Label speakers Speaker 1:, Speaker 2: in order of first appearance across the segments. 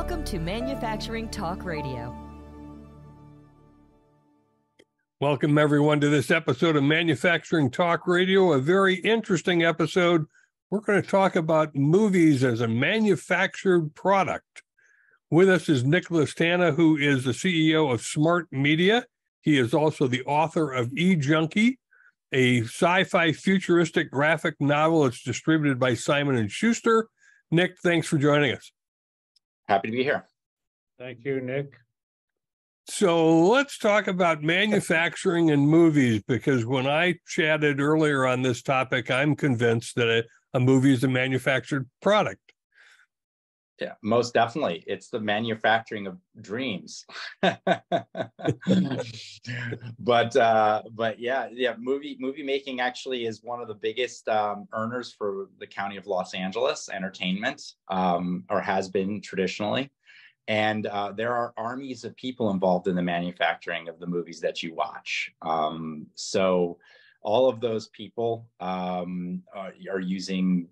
Speaker 1: Welcome to Manufacturing Talk Radio.
Speaker 2: Welcome, everyone, to this episode of Manufacturing Talk Radio, a very interesting episode. We're going to talk about movies as a manufactured product. With us is Tana, who is the CEO of Smart Media. He is also the author of E-Junkie, a sci-fi futuristic graphic novel. It's distributed by Simon & Schuster. Nick, thanks for joining us.
Speaker 3: Happy to be here.
Speaker 4: Thank you, Nick.
Speaker 2: So let's talk about manufacturing and movies, because when I chatted earlier on this topic, I'm convinced that a movie is a manufactured product.
Speaker 3: Yeah, most definitely. It's the manufacturing of dreams. but yeah, movie making actually is one of the biggest earners for the County of Los Angeles, entertainment, or has been traditionally. And there are armies of people involved in the manufacturing of the movies that you watch. So all of those people are using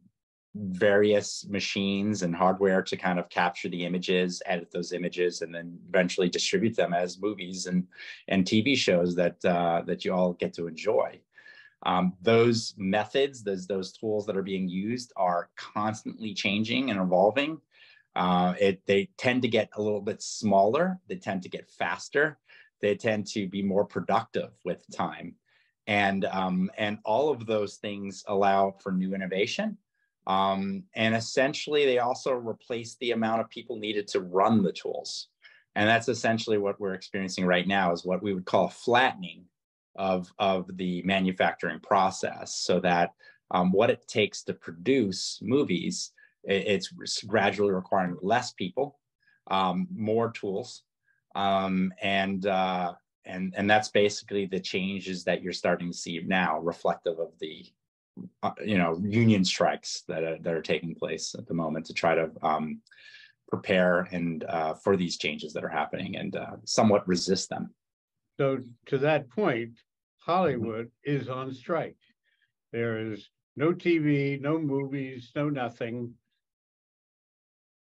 Speaker 3: various machines and hardware to kind of capture the images, edit those images, and then eventually distribute them as movies and TV shows that you all get to enjoy. Those methods, those tools that are being used are constantly changing and evolving. They tend to get a little bit smaller. They tend to get faster. They tend to be more productive with time. And all of those things allow for new innovation. And essentially, they also replace the amount of people needed to run the tools. And that's essentially what we're experiencing right now, is what we would call a flattening of the manufacturing process, so that what it takes to produce movies, it's gradually requiring less people, more tools, and that's basically the changes that you're starting to see now, reflective of the union strikes that are taking place at the moment to try to prepare and for these changes that are happening and somewhat resist them.
Speaker 4: So to that point, Hollywood is on strike. There is no TV, no movies, no nothing.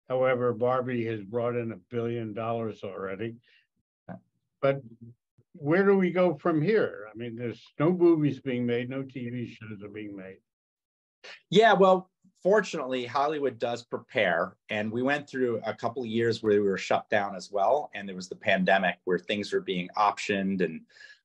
Speaker 4: However, Barbie has brought in $1 billion already. But where do we go from here? I mean, there's no movies being made, no TV shows are being made.
Speaker 3: Yeah, well, fortunately, Hollywood does prepare. And we went through a couple of years where we were shut down as well. And there was the pandemic where things were being optioned,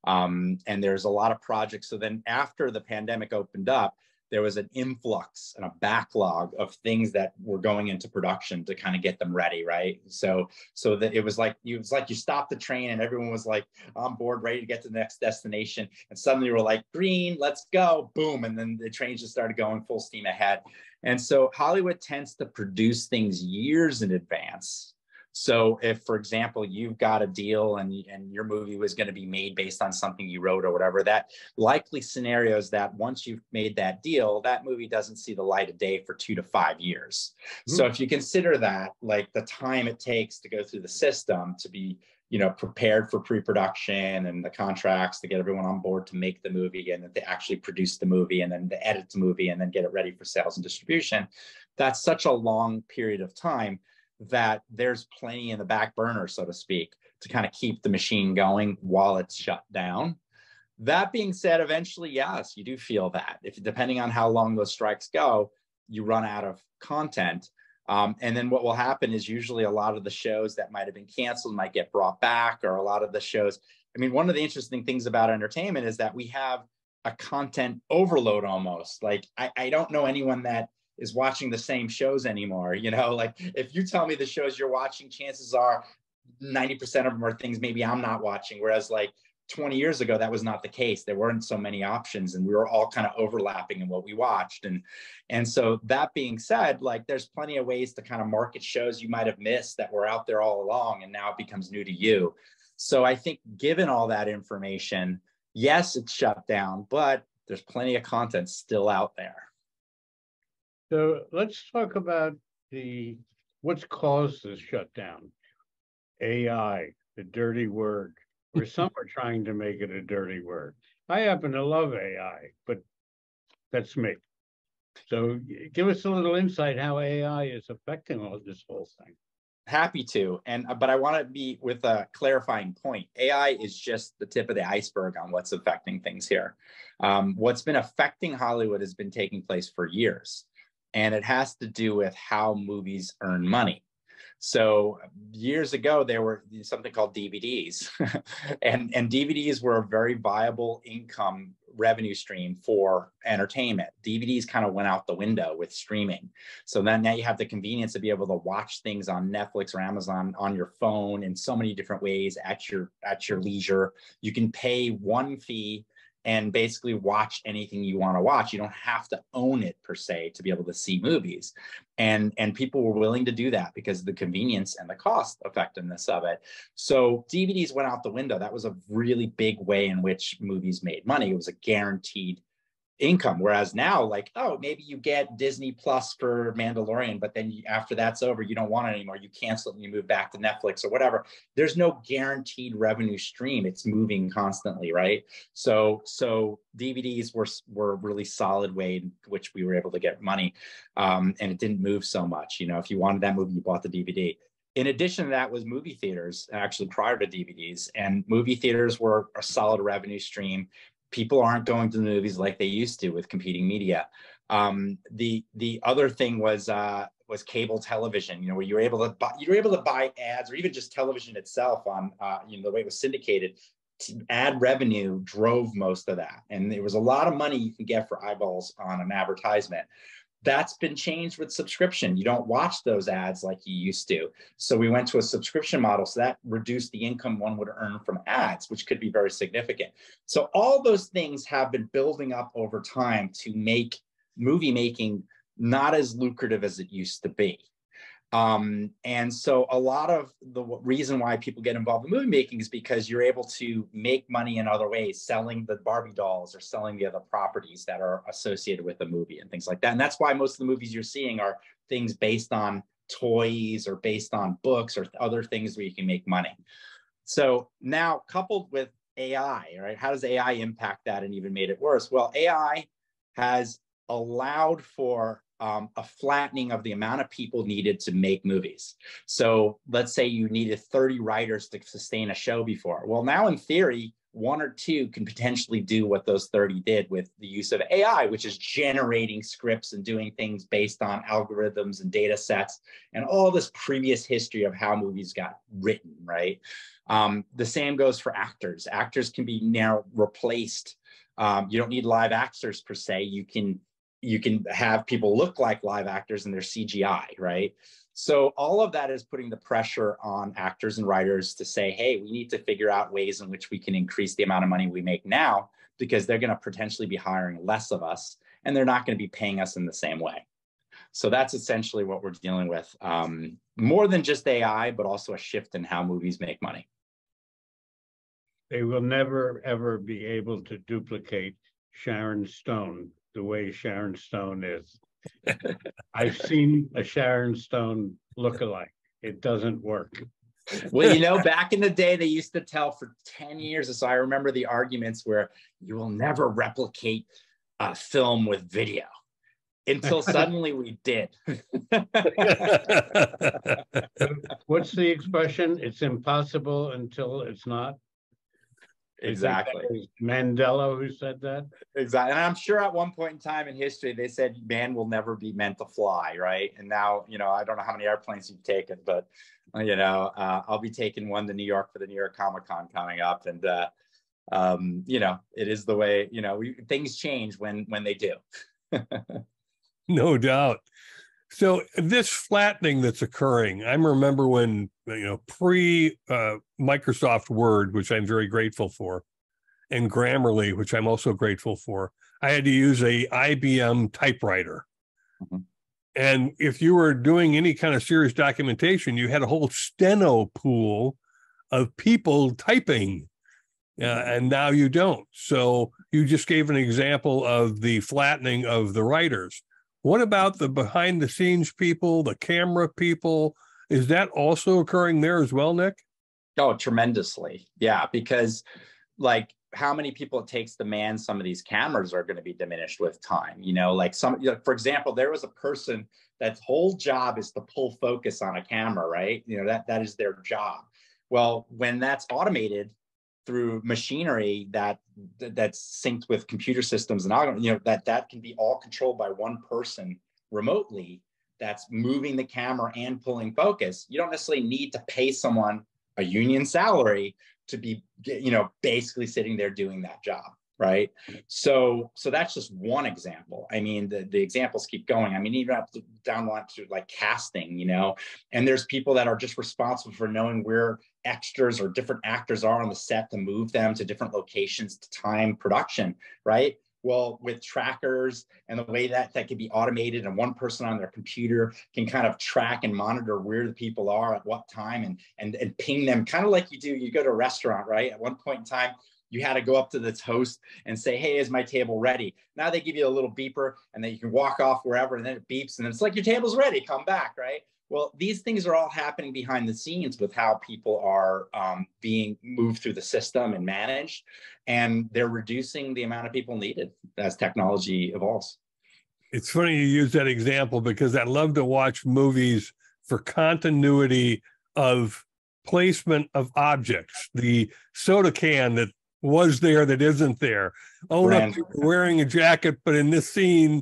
Speaker 3: and there's a lot of projects. So then after the pandemic opened up, there was an influx and a backlog of things that were going into production to kind of get them ready, right? So that it was like you stopped the train and everyone was like on board, ready to get to the next destination. And suddenly we're like, green, let's go, boom. And then the trains just started going full steam ahead. And so Hollywood tends to produce things years in advance. So if, for example, you've got a deal and your movie was going to be made based on something you wrote or whatever, that likely scenarios that once you've made that deal, that movie doesn't see the light of day for 2 to 5 years. So if you consider that, like the time it takes to go through the system to be, prepared for pre-production and the contracts to get everyone on board to make the movie, and then to actually produce the movie, and then to edit the movie, and then get it ready for sales and distribution, that's such a long period of time that there's plenty in the back burner, so to speak, to kind of keep the machine going while it's shut down. That being said, eventually, yes, you do feel that. Depending on how long those strikes go, you run out of content. And then what will happen is usually a lot of the shows that might have been canceled might get brought back, or a lot of the shows. I mean, one of the interesting things about entertainment is that we have a content overload almost. Like, I don't know anyone that is watching the same shows anymore. Like if you tell me the shows you're watching, chances are 90% of them are things maybe I'm not watching. Whereas like 20 years ago, that was not the case. There weren't so many options, and we were all kind of overlapping in what we watched. And so that being said, like there's plenty of ways to kind of market shows you might have missed that were out there all along, and now it becomes new to you. So I think given all that information, yes, it's shut down, but there's plenty of content still out there.
Speaker 4: So let's talk about what's caused this shutdown. AI, the dirty word, or some are trying to make it a dirty word. I happen to love AI, but that's me. So give us a little insight how AI is affecting all this whole thing.
Speaker 3: Happy to. But I want to be with a clarifying point. AI is just the tip of the iceberg on what's affecting things here. What's been affecting Hollywood has been taking place for years, and it has to do with how movies earn money. So years ago, there were something called DVDs, and DVDs were a very viable income revenue stream for entertainment. DVDs kind of went out the window with streaming. So then now you have the convenience to be able to watch things on Netflix or Amazon on your phone in so many different ways at your leisure. You can pay one fee and basically watch anything you want to watch. You don't have to own it per se to be able to see movies. And people were willing to do that because of the convenience and the cost effectiveness of it. So DVDs went out the window. That was a really big way in which movies made money. It was a guaranteed income. Whereas now, like, oh, maybe you get Disney Plus for Mandalorian, but then after that's over, you don't want it anymore. You cancel it and you move back to Netflix or whatever. There's no guaranteed revenue stream. It's moving constantly, right? So DVDs were a really solid way in which we were able to get money, and it didn't move so much. You know, if you wanted that movie, you bought the DVD. In addition to that was movie theaters, actually prior to DVDs, and movie theaters were a solid revenue stream. People aren't going to the movies like they used to with competing media. The other thing was cable television. You know, where you were able to buy ads, or even just television itself on the way it was syndicated. Ad revenue drove most of that, and there was a lot of money you can get for eyeballs on an advertisement. That's been changed with subscription. You don't watch those ads like you used to. So we went to a subscription model. So that reduced the income one would earn from ads, which could be very significant. So all those things have been building up over time to make movie making not as lucrative as it used to be. And so a lot of the reason why people get involved in movie making is because you're able to make money in other ways, selling the Barbie dolls or selling the other properties that are associated with the movie and things like that. And that's why most of the movies you're seeing are things based on toys or based on books or other things where you can make money. So now, coupled with AI, right? How does AI impact that and even made it worse? Well, AI has allowed for a flattening of the amount of people needed to make movies. So let's say you needed 30 writers to sustain a show before. Well, now in theory, 1 or 2 can potentially do what those 30 did with the use of AI, which is generating scripts and doing things based on algorithms and data sets and all this previous history of how movies got written, right? The same goes for actors. Actors can be now replaced. You don't need live actors per se. You can have people look like live actors and they're CGI, right? So all of that is putting the pressure on actors and writers to say, hey, we need to figure out ways in which we can increase the amount of money we make now, because they're going to potentially be hiring less of us and they're not going to be paying us in the same way. So that's essentially what we're dealing with. More than just AI, but also a shift in how movies make money.
Speaker 4: They will never, ever be able to duplicate Sharon Stone the way Sharon Stone is. I've seen a Sharon Stone lookalike. It doesn't work.
Speaker 3: Well, you know, back in the day, they used to tell for 10 years. So I remember the arguments where you will never replicate a film with video, until suddenly we did.
Speaker 4: What's the expression? It's impossible until it's not.
Speaker 3: Exactly.
Speaker 4: Mandela who said that?
Speaker 3: Exactly. And I'm sure at one point in time in history, they said man will never be meant to fly, right? And now, you know, I don't know how many airplanes you've taken, but, you know, I'll be taking one to New York for the New York Comic-Con coming up. And, you know, it is the way, you know, things change when they do.
Speaker 2: No doubt. So this flattening that's occurring, I remember when, you know, Microsoft Word, which I'm very grateful for, and Grammarly, which I'm also grateful for, I had to use a IBM typewriter. Mm-hmm. And if you were doing any kind of serious documentation, you had a whole steno pool of people typing, and now you don't. So you just gave an example of the flattening of the writers. What about the behind the scenes people, the camera people? Is that also occurring there as well, Nick?
Speaker 3: Oh, tremendously. Yeah, because like how many people it takes to man some of these cameras are going to be diminished with time. Like for example, there was a person that's whole job is to pull focus on a camera, right? That is their job. Well, when that's automated through machinery that's synced with computer systems and that can be all controlled by one person remotely, that's moving the camera and pulling focus. You don't necessarily need to pay someone a union salary to be, basically sitting there doing that job, right? So that's just one example. I mean, the examples keep going. I mean, even up down to like casting, and there's people that are just responsible for knowing where extras or different actors are on the set to move them to different locations to time production, right? Well, with trackers and the way that can be automated, and one person on their computer can kind of track and monitor where the people are at what time and ping them, kind of like you go to a restaurant, right? At one point in time, you had to go up to the host and say, hey, is my table ready? Now they give you a little beeper and then you can walk off wherever, and then it beeps and then it's like, your table's ready, come back, right? Well, these things are all happening behind the scenes with how people are being moved through the system and managed, and they're reducing the amount of people needed as technology evolves.
Speaker 2: It's funny you use that example because I love to watch movies for continuity of placement of objects. The soda can that was there that isn't there. Oh, look, you're wearing a jacket, but in this scene,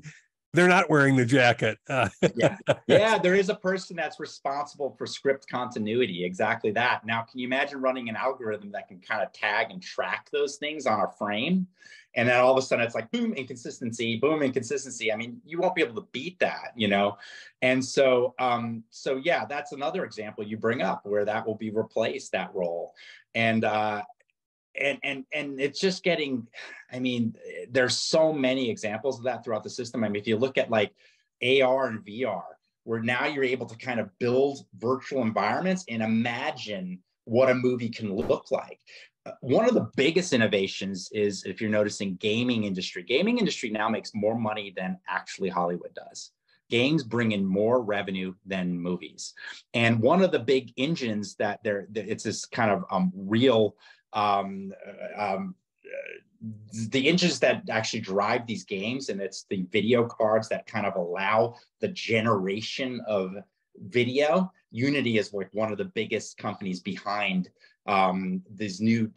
Speaker 2: they're not wearing the jacket.
Speaker 3: Yeah, there is a person that's responsible for script continuity. Exactly that. Now, can you imagine running an algorithm that can kind of tag and track those things on a frame? And then all of a sudden it's like, boom, inconsistency, boom, inconsistency. I mean, you won't be able to beat that, And so yeah, that's another example you bring up where that will be replaced, that role. And it's just getting, I mean, there's so many examples of that throughout the system. I mean, if you look at like AR and VR, where now you're able to kind of build virtual environments and imagine what a movie can look like. One of the biggest innovations is, if you're noticing, gaming industry now makes more money than actually Hollywood does. Games bring in more revenue than movies. And one of the big engines that it's this kind of real, the engines that actually drive these games, and it's the video cards that kind of allow the generation of video. Unity is like one of the biggest companies behind this new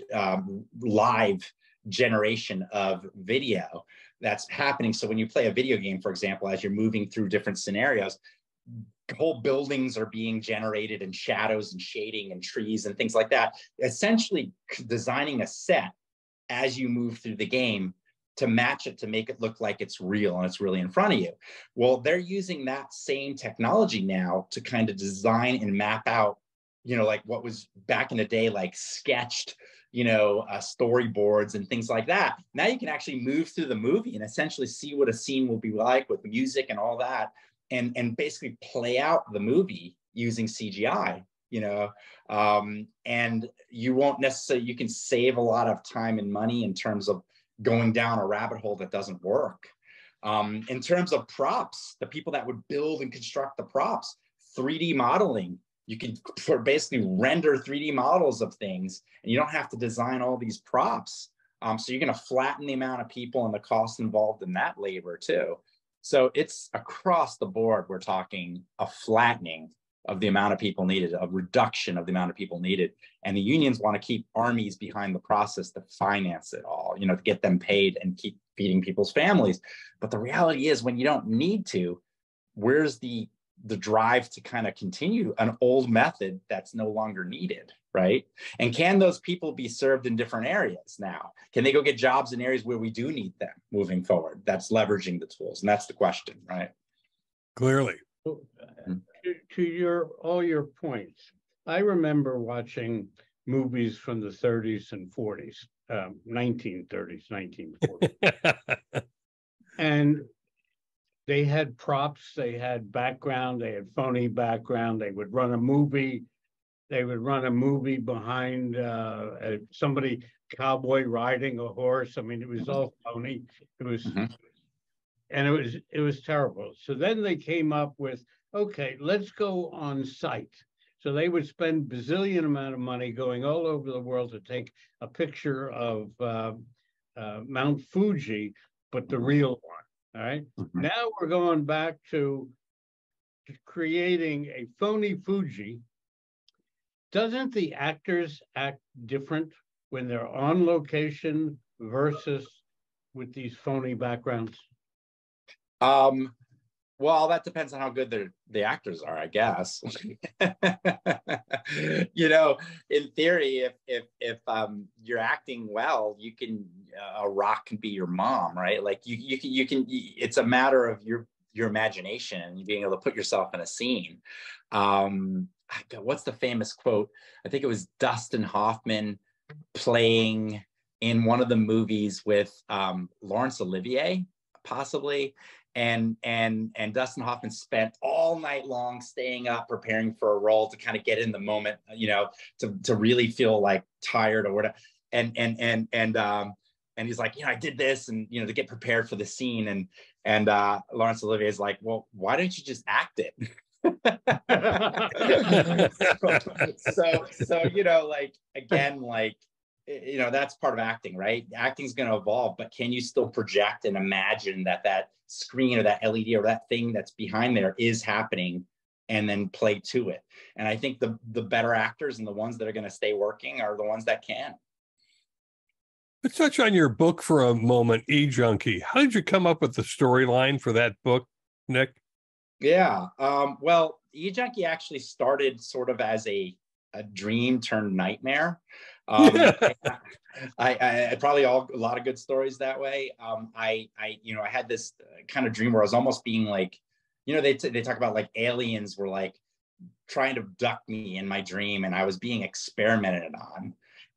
Speaker 3: live generation of video that's happening. So when you play a video game, for example, as you're moving through different scenarios, whole buildings are being generated and shadows and shading and trees and things like that, essentially designing a set as you move through the game to match it, to make it look like it's real and it's really in front of you. Well, they're using that same technology now to kind of design and map out, like what was back in the day, like sketched, storyboards and things like that. Now you can actually move through the movie and essentially see what a scene will be like with music and all that, and basically play out the movie using CGI, and you won't necessarily, you can save a lot of time and money in terms of going down a rabbit hole that doesn't work. In terms of props, the people that would build and construct the props, 3D modeling, you can basically render 3D models of things, and you don't have to design all these props. So you're going to flatten the amount of people and the cost involved in that labor too. So it's across the board, we're talking a flattening of the amount of people needed, a reduction of the amount of people needed. And the unions want to keep armies behind the process to finance it all, to get them paid and keep feeding people's families. But the reality is, when you don't need to, where's the drive to kind of continue an old method that's no longer needed, right? And can those people be served in different areas now? Can they go get jobs in areas where we do need them moving forward? That's leveraging the tools. And that's the question, right?
Speaker 2: Clearly.
Speaker 4: To all your points, I remember watching movies from the 30s and 40s, 1930s, 1940s. And they had props, they had background, they had phony background. They would run a movie. They would run a movie behind somebody, cowboy riding a horse. I mean, it was all phony. It was, and it was terrible. So then they came up with, okay, let's go on site. So they would spend bazillion amount of money going all over the world to take a picture of Mount Fuji, but the real one. All right.
Speaker 3: Mhm.
Speaker 4: Now we're going back to creating a phony Fuji. Doesn't the actors act different when they're on location versus with these phony backgrounds?
Speaker 3: Well, that depends on how good the actors are, I guess. You know, in theory, if you're acting well, you can a rock can be your mom, right? Like you can. It's a matter of your imagination and being able to put yourself in a scene. What's the famous quote? I think it was Dustin Hoffman playing in one of the movies with Laurence Olivier, possibly. And Dustin Hoffman spent all night long staying up, preparing for a role to kind of get in the moment, you know, to really feel like tired or whatever. And he's like, you know, I did this, and you know, to get prepared for the scene. And Laurence Olivier is like, well, why don't you just act it? so you know, like, again, like, you know, that's part of acting, right? Acting's going to evolve, but can you still project and imagine that screen or that LED or that thing that's behind there is happening, and then play to it? And I think the better actors and the ones that are going to stay working are the ones that can.
Speaker 2: Let's touch on your book for a moment, E-Junkie. How did you come up with the storyline for that book, Nick?
Speaker 3: Yeah. Well, E-Junkie actually started sort of as a dream turned nightmare. I probably a lot of good stories that way. I had this kind of dream where I was almost being like, you know, they talk about like aliens were like trying to abduct me in my dream, and I was being experimented on.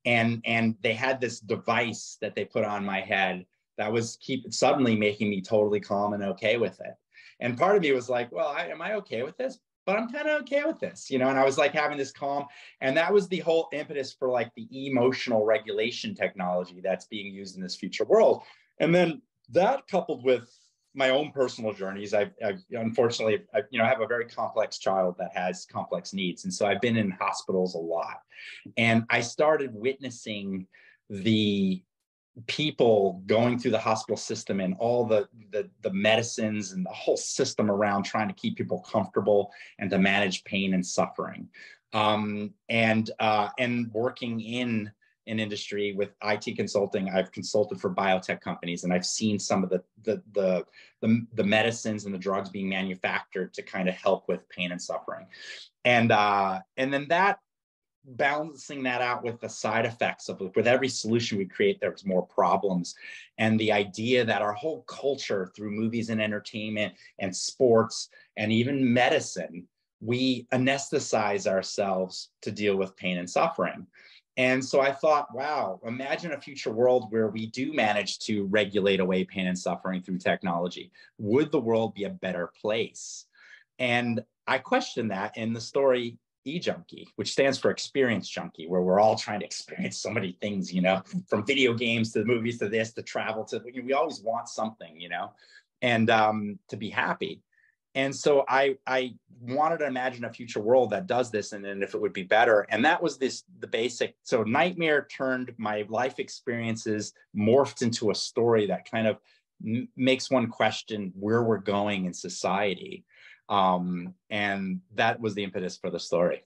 Speaker 3: And they had this device that they put on my head that was suddenly making me totally calm and okay with it. And part of me was like, well, am I okay with this? But I'm kind of okay with this, you know? And I was like having this calm. And that was the whole impetus for like the emotional regulation technology that's being used in this future world. And then that, coupled with my own personal journeys, I've unfortunately, I have a very complex child that has complex needs. And so I've been in hospitals a lot. And I started witnessing the people going through the hospital system and all the medicines and the whole system around trying to keep people comfortable and to manage pain and suffering, and working in an industry with IT consulting. I've consulted for biotech companies, and I've seen some of the medicines and the drugs being manufactured to kind of help with pain and suffering, and then that, balancing that out with the side effects of, with every solution we create, there's more problems. And the idea that our whole culture, through movies and entertainment and sports and even medicine, we anesthetize ourselves to deal with pain and suffering. And so I thought, wow, imagine a future world where we do manage to regulate away pain and suffering through technology. Would the world be a better place? And I questioned that in the story E-Junkie, which stands for experience junkie, where we're all trying to experience so many things, you know, from video games to the movies to this, to travel to, we always want something, you know, and to be happy. And so I wanted to imagine a future world that does this, and then if it would be better. And that was the basic. So nightmare turned my life experiences, morphed into a story that kind of makes one question where we're going in society. And that was the impetus for the story.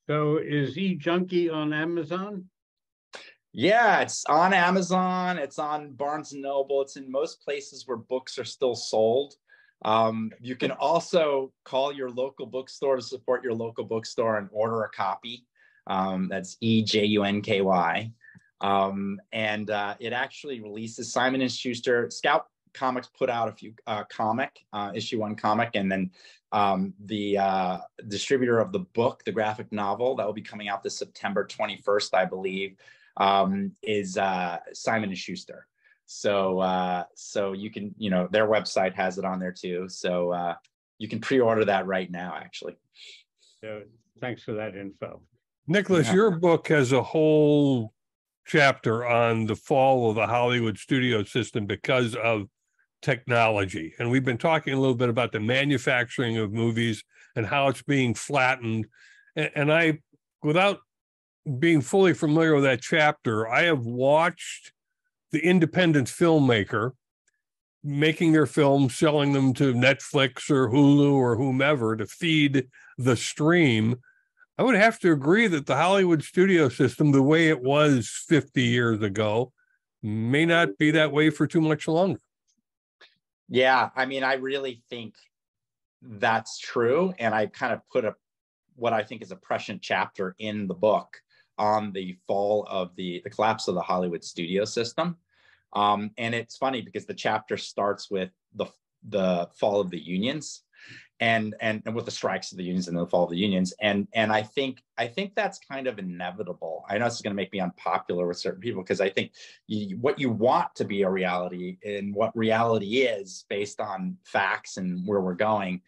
Speaker 4: So is E-Junkie on Amazon?
Speaker 3: Yeah, it's on Amazon. It's on Barnes & Noble. It's in most places where books are still sold. You can also call your local bookstore to support your local bookstore and order a copy. That's E-Junky. And it actually releases Simon & Schuster. Scout Comics put out a few issue 1 comic, and then the distributor of the book, the graphic novel that will be coming out this September 21st, I believe, is Simon & Schuster. So you can, you know, their website has it on there too. So you can pre-order that right now, actually.
Speaker 4: So thanks for that info.
Speaker 2: Nicholas, your book has a whole chapter on the fall of the Hollywood studio system because of technology. And we've been talking a little bit about the manufacturing of movies and how it's being flattened. And I, without being fully familiar with that chapter, I have watched the independent filmmaker making their films, selling them to Netflix or Hulu or whomever to feed the stream. I would have to agree that the Hollywood studio system, the way it was 50 years ago, may not be that way for too much longer.
Speaker 3: Yeah, I mean, I really think that's true. And I kind of put what I think is a prescient chapter in the book on the fall of the collapse of the Hollywood studio system. And it's funny because the chapter starts with the fall of the unions and with the strikes of the unions and the fall of the unions. And I think that's kind of inevitable. I know this is going to make me unpopular with certain people because I think what you want to be a reality and what reality is based on facts and where we're going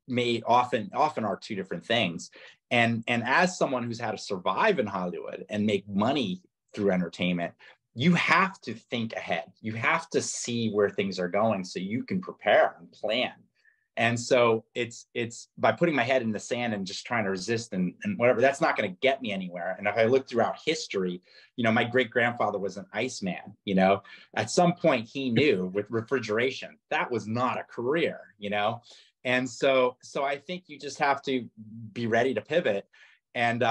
Speaker 3: may often are two different things. And as someone who's had to survive in Hollywood and make money through entertainment, you have to think ahead. You have to see where things are going so you can prepare and plan. And so it's by putting my head in the sand and just trying to resist and whatever, that's not going to get me anywhere. And if I look throughout history, my great grandfather was an iceman. At some point he knew with refrigeration, that was not a career, And so I think you just have to be ready to pivot. And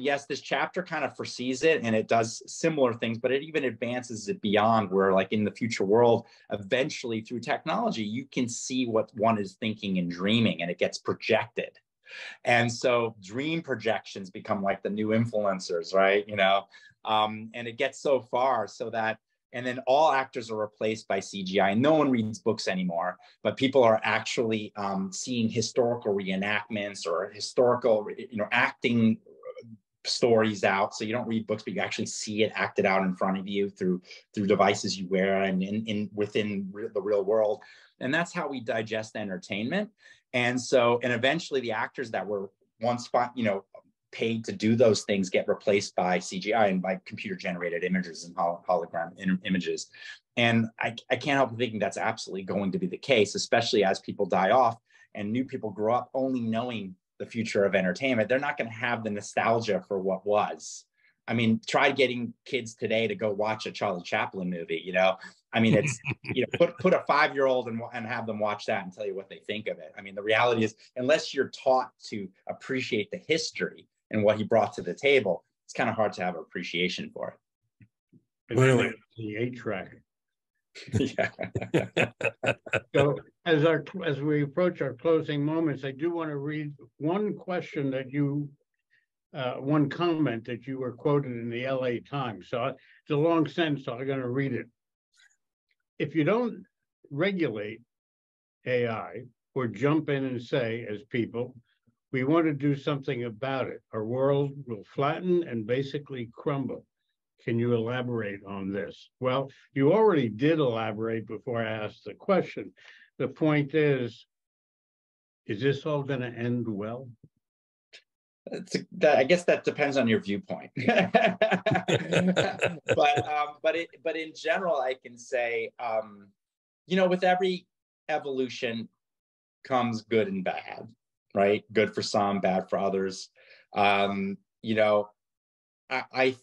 Speaker 3: yes, this chapter kind of foresees it and it does similar things, but it even advances it beyond where, like in the future world, eventually through technology, you can see what one is thinking and dreaming and it gets projected. And so dream projections become like the new influencers, right? And it gets so far so that, and then all actors are replaced by CGI. No one reads books anymore, but people are actually seeing historical reenactments or historical, acting stories out. So you don't read books, but you actually see it acted out in front of you through devices you wear and within the real world. And that's how we digest entertainment. And eventually the actors that were once, paid to do those things get replaced by CGI and by computer generated images and hologram images. And I can't help thinking that's absolutely going to be the case, especially as people die off and new people grow up only knowing the future of entertainment. They're not going to have the nostalgia for what was. I mean, try getting kids today to go watch a Charlie Chaplin movie, I mean, it's, put a 5-year-old and have them watch that and tell you what they think of it. I mean, the reality is, unless you're taught to appreciate the history and what he brought to the table, it's kind of hard to have appreciation for
Speaker 4: it. Really? The 8-track.
Speaker 3: Yeah.
Speaker 4: So as we approach our closing moments, I do want to read one question that one comment that you were quoted in the LA Times. So it's a long sentence, so I'm going to read it. If you don't regulate AI or jump in and say, as people, we want to do something about it, our world will flatten and basically crumble. Can you elaborate on this? Well, you already did elaborate before I asked the question. The point is this all going to end well?
Speaker 3: I guess that depends on your viewpoint. but in general, I can say, with every evolution comes good and bad, right? Good for some, bad for others. I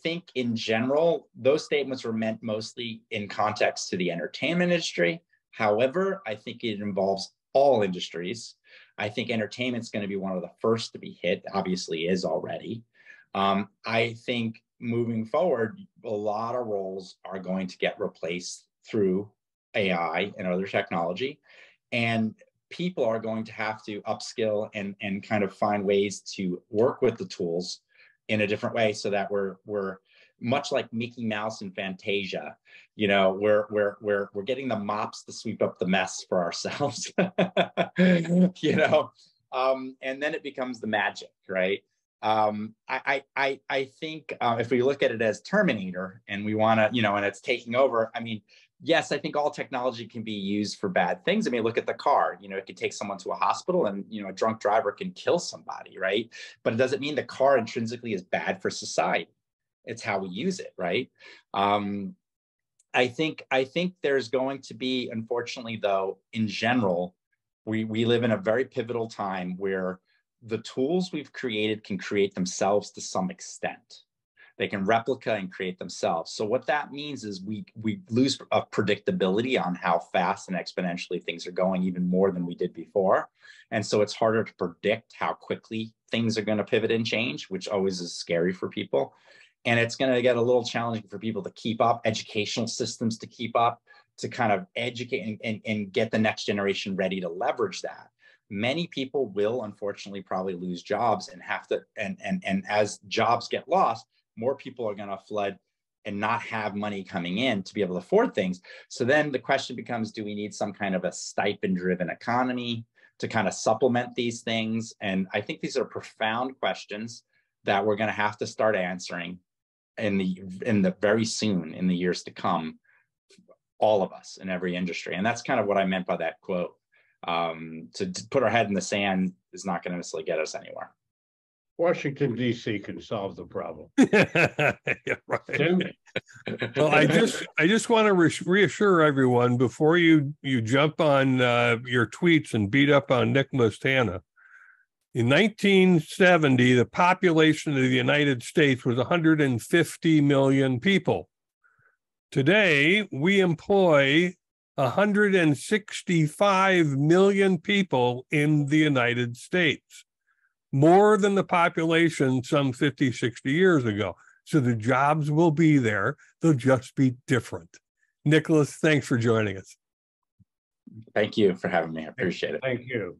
Speaker 3: think in general, those statements were meant mostly in context to the entertainment industry. However, I think it involves all industries. I think entertainment's going to be one of the first to be hit, obviously is already. I think moving forward, a lot of roles are going to get replaced through AI and other technology. And people are going to have to upskill and kind of find ways to work with the tools in a different way so that we're much like Mickey Mouse and Fantasia, we're getting the mops to sweep up the mess for ourselves, and then it becomes the magic, right? I think if we look at it as Terminator and we want to, and it's taking over, I mean, yes, I think all technology can be used for bad things. I mean, look at the car, it could take someone to a hospital and, a drunk driver can kill somebody, right? But it doesn't mean the car intrinsically is bad for society. It's how we use it, right? I think there's going to be, unfortunately, though, in general, we live in a very pivotal time where the tools we've created can create themselves to some extent. They can replicate and create themselves. So what that means is we lose a predictability on how fast and exponentially things are going, even more than we did before. And so it's harder to predict how quickly things are going to pivot and change, which always is scary for people. And it's going to get a little challenging for people to keep up, educational systems to keep up, to kind of educate and get the next generation ready to leverage that. Many people will unfortunately probably lose jobs and have to, and as jobs get lost, more people are going to flood and not have money coming in to be able to afford things. So then the question becomes, do we need some kind of a stipend-driven economy to kind of supplement these things? And I think these are profound questions that we're going to have to start answering in the very soon, in the years to come, all of us in every industry. And that's kind of what I meant by that quote. To put our head in the sand is not going to necessarily get us anywhere.
Speaker 4: Washington, D.C. can solve the problem.
Speaker 2: Yeah, right.
Speaker 4: Tim?
Speaker 2: Well, I just want to reassure everyone before you jump on your tweets and beat up on Nicholas Tana. In 1970, the population of the United States was 150 million people. Today, we employ 165 million people in the United States, more than the population some 50, 60 years ago. So the jobs will be there. They'll just be different. Nicholas, thanks for joining us.
Speaker 3: Thank you for having me. I appreciate it.
Speaker 4: Thank you.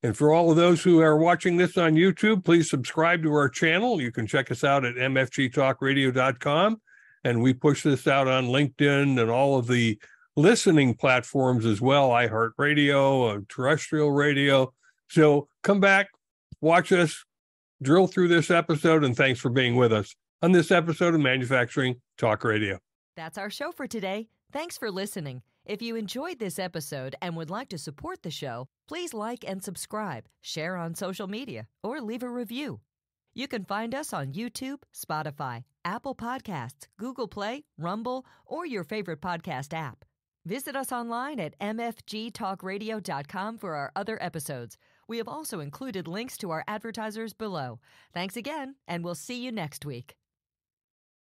Speaker 2: And for all of those who are watching this on YouTube, please subscribe to our channel. You can check us out at mfgtalkradio.com. And we push this out on LinkedIn and all of the listening platforms as well, iHeartRadio, terrestrial radio. So come back, watch us, drill through this episode, and thanks for being with us on this episode of Manufacturing Talk Radio.
Speaker 1: That's our show for today. Thanks for listening. If you enjoyed this episode and would like to support the show, please like and subscribe, share on social media, or leave a review. You can find us on YouTube, Spotify, Apple Podcasts, Google Play, Rumble, or your favorite podcast app. Visit us online at mfgtalkradio.com for our other episodes. We have also included links to our advertisers below. Thanks again, and we'll see you next week.